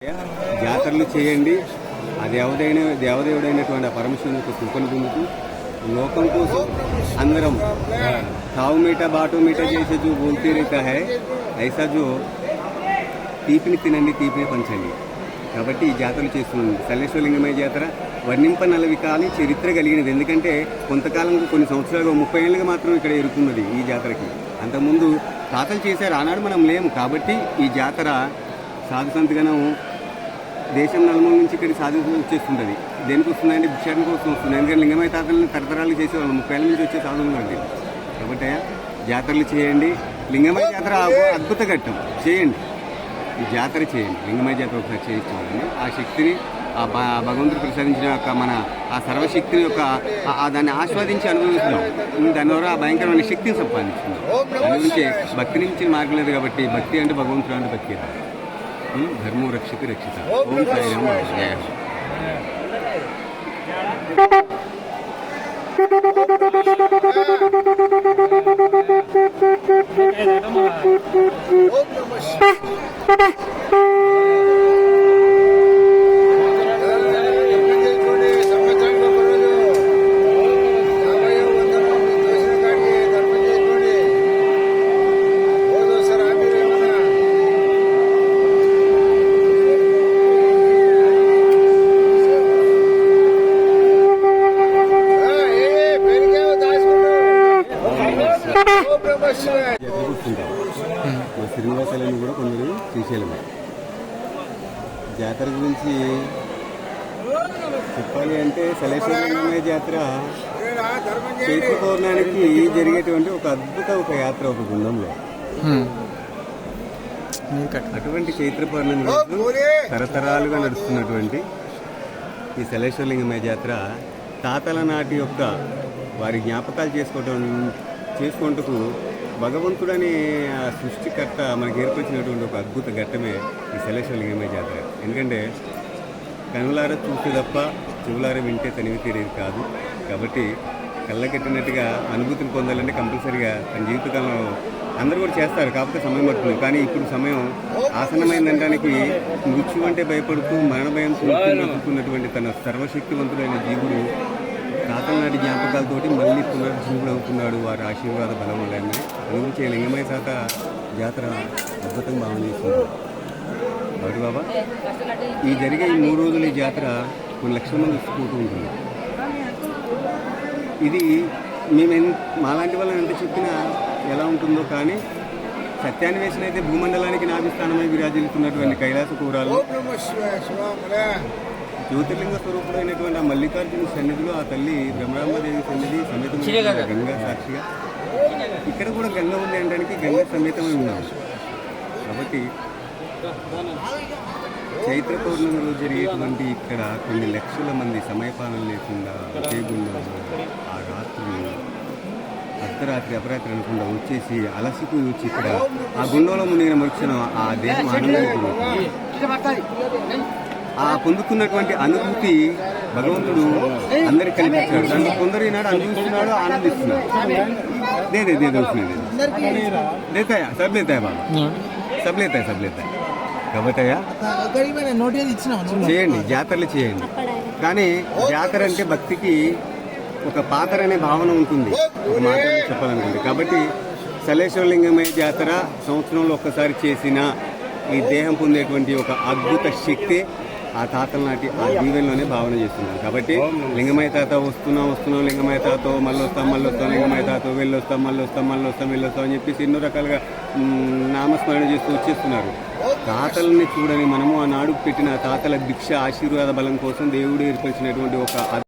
జాతరలు చేయండి. ఆ దేవదేవుడైనటువంటి ఆ పరమశివునికి కృపను పొందుతూ లోకం కోసం అందరం తావు మీట బాటు మీట చేసే జో బోల్తే రేతా హై ఐసా జో తీపిని తినండి, తీపిని పంచండి. కాబట్టి ఈ జాతరలు చేస్తున్నాం. సల్లేశ్వరలింగమయ్య జాతర వర్ణింపనలవి కానీ చరిత్ర కలిగినది. ఎందుకంటే కొంతకాలం కొన్ని సంవత్సరాలుగా 30 ఏళ్ళుగా మాత్రం ఇక్కడ ఎరుకున్నది ఈ జాతరకి. అంతకుముందు తాతలు చేశారు, ఆనాడు మనం లేము. కాబట్టి ఈ జాతర సాధు సంతగనం దేశం నలుమూల నుంచి ఇక్కడ సాధించి వచ్చేస్తుంటుంది. దేనికి వస్తుందంటే భిక్షాటం కోసం వస్తుంది. ఎందుకంటే లింగమయ్య తాతలను తరతరాలు చేసేవాళ్ళు 30 ఏళ్ళ నుంచి వచ్చే సాధువులు అండి. కాబట్టి జాతరలు చేయండి. లింగమయ్య జాతర అద్భుత ఘట్టం. చేయండి, ఈ జాతర చేయండి. లింగమయ్య జాతర ఒకసారి చేయించుకోవాలని ఆ శక్తిని ఆ భగవంతుడు ప్రసాదించిన యొక్క మన ఆ సర్వశక్తిని యొక్క దాన్ని ఆస్వాదించి అనుభవిస్తున్నాం. దాని ద్వారా ఆ భయంకరమైన శక్తిని సంపాదించుకున్నాం. దాని గురించి భక్తి నుంచి మార్గం లేదు. కాబట్టి భక్తి అంటే భగవంతుడు అంటే భక్తి. ధర్మో రక్షిత రక్షిత. ఓం సాయిరామ్. జయ. మా శ్రీనివాసాలను కూడా కొందరు శ్రీశైలం. జాతర గురించి చెప్పాలి అంటే సల్లేశ్వరలింగమయ్య జాతర చైత్ర పౌర్ణానికి జరిగేటువంటి ఒక అద్భుత ఒక యాత్ర ఒక బృందంలో. అటువంటి చైత్ర పౌర్ణమి రోజు తరతరాలుగా నడుస్తున్నటువంటి ఈ సల్లేశ్వరలింగమయ్య జాతర తాతల నాటి యొక్క వారి జ్ఞాపకాలు చేసుకుంటూ భగవంతుడని ఆ సృష్టికర్త మనకి ఏర్పరిచినటువంటి ఒక అద్భుత ఘట్టమే ఈ సల్లేశ్వరలింగమయ్య జాతర. ఎందుకంటే కనులారా చూస్తే తప్ప చెవులారా వింటే తనివి తీరేది కాదు. కాబట్టి కళ్ళకెట్టినట్టుగా అనుభూతిని పొందాలంటే కంపల్సరీగా తన జీవితకాలంలో అందరూ కూడా చేస్తారు. కాకపోతే సమయం పడుతుంది. కానీ ఇప్పుడు సమయం ఆసన్నమైందనడానికి మృత్యు అంటే భయపడుతూ మరణ భయం చూస్తున్నటువంటి తన సర్వశక్తివంతుడైన జీవుడు తాతల నాటి జ్ఞాపకాలతోటి మళ్ళీ పునర్జీవుడు అవుతున్నాడు. వారి ఆశీర్వాద బలం వల్ల అందుగురించి లింగమయ్య తాత జాతర అద్భుతంగా భావన చేస్తున్నారు. కాబట్టి బాబా ఈ జరిగే ఈ 3 రోజుల ఈ జాతర కొన్ని లక్షల మంది కూతూ ఉంటుంది. ఇది మాలాంటి వాళ్ళని ఎంత చెప్పినా ఎలా ఉంటుందో కానీ సత్యాన్వేషణ అయితే భూమండలానికి నాభిస్థానమై విరాజిల్లుతున్నటువంటి కైలాస కూరాలు జ్యోతిర్లింగ స్వరూపుడైనటువంటి ఆ మల్లికార్జున సన్నిధిలో ఆ తల్లి బ్రహ్మరాంబదేవి సన్నిధి సమేతమైన గంగా సాక్షిగా ఇక్కడ కూడా గంగ ఉంది అనడానికి గంగ సమేతమై ఉన్నాం. కాబట్టి చైత్ర పౌర్ణమి రోజు జరిగేటువంటి ఇక్కడ కొన్ని లక్షల మంది సమయపాలన లేకుండా ఒకే గుండంలో ఆ రాత్రి అర్ధరాత్రి అపరాత్రి అనకుండా వచ్చేసి అలసిపోయి వచ్చి ఇక్కడ ఆ గుండంలో మునిగిన మరుక్షణం ఆ దేహం ఆనందంగా ఆ పొందుతున్నటువంటి అనుభూతి భగవంతుడు అందరికి కల్పించాడు. దాంట్లో కొందరు ఈనాడు అనుభవిస్తున్నాడు, ఆనందిస్తున్నాడు. దేతాయా సబ్ లేతాయా బాబా, సబ్ లేతాయి. కాబట్టి చేయండి, జాతరలు చేయండి. కానీ జాతర అంటే భక్తికి ఒక పాత్ర అనే భావన ఉంటుంది, ఒక మాట చెప్పాలనుకుంటే. కాబట్టి సల్లేశ్వరలింగమయ్య జాతర సంవత్సరంలో ఒక్కసారి చేసిన ఈ దేహం పొందేటువంటి ఒక అద్భుత శక్తి ఆ తాతల నాటి ఆ దీవెనలోనే భావన చేస్తున్నారు. కాబట్టి లింగమయ్య తాత వస్తున్నాం లింగమయ్య తాతో మళ్ళీ వస్తాం లింగమయ్య తాతో వెళ్ళొస్తాం అని చెప్పేసి ఎన్నో రకాలుగా నామస్మరణ చేస్తూ వచ్చేస్తున్నారు. తాతలని చూడని మనము ఆనాడు పెట్టిన తాతల భిక్ష ఆశీర్వాద బలం కోసం దేవుడు ఏర్పరిచినటువంటి ఒక